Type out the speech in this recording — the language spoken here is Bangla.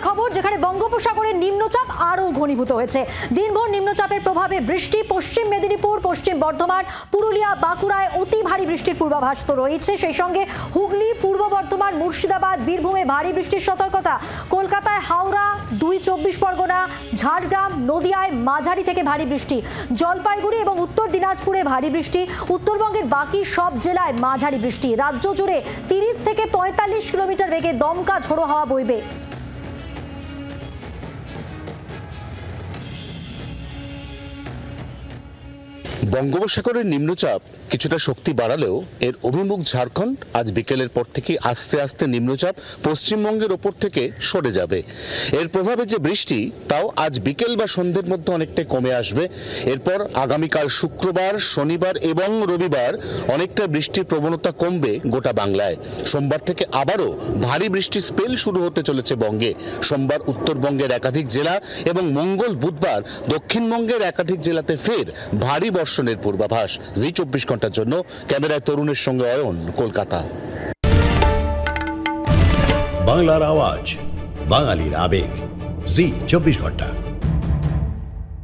খবর, যেখানে বঙ্গোপসাগরের নিম্নচাপ আরও ঘনীভূত হয়েছে। দিনভর নিম্নচাপের প্রভাবে বৃষ্টি। পশ্চিম মেদিনীপুর, পশ্চিম বর্ধমান, পুরুলিয়া, বাঁকুড়ায় অতি ভারী বৃষ্টির পূর্বাভাস তো রয়েছে। সেই সঙ্গে হুগলি, পূর্ব বর্ধমান, মুর্শিদাবাদ, বীরভূমে ভারী বৃষ্টির সতর্কতা। কলকাতায়, হাওড়া, 2 চব্বিশ পরগনা, ঝাড়গ্রাম, নদিয়ায় মাঝারি থেকে ভারী বৃষ্টি। জলপাইগুড়ি এবং উত্তর দিনাজপুরে ভারী বৃষ্টি। উত্তরবঙ্গের বাকি সব জেলায় মাঝারি বৃষ্টি। রাজ্য জুড়ে 30 থেকে 45 কিলোমিটার বেগে দমকা ঝোড়ো হাওয়া বইবে। বঙ্গোপসাগরের নিম্নচাপ কিছুটা শক্তি বাড়ালেও এর অভিমুখ ঝাড়খণ্ড। আজ বিকেলের পর থেকে আস্তে আস্তে নিম্নচাপ পশ্চিমবঙ্গের ওপর থেকে সরে যাবে। এর প্রভাবে যে বৃষ্টি, তাও আজ বিকেল বা সন্ধ্যের মধ্যে অনেকটাই কমে আসবে। এরপর আগামীকাল শুক্রবার, শনিবার এবং রবিবার অনেকটা বৃষ্টির প্রবণতা কমবে গোটা বাংলায়। সোমবার থেকে আবারও ভারী বৃষ্টির স্পেল শুরু হতে চলেছে বঙ্গে। সোমবার উত্তরবঙ্গের একাধিক জেলা এবং মঙ্গল বুধবার দক্ষিণবঙ্গের একাধিক জেলাতে ফের ভারী বর্ষণের পূর্বাভাস। জি 24 ঘন্টার জন্য ক্যামেরায় তরুণের সঙ্গে অয়ন, কলকাতা। বাংলার আওয়াজ, বাঙালির আবেগ, জি 24 ঘন্টা।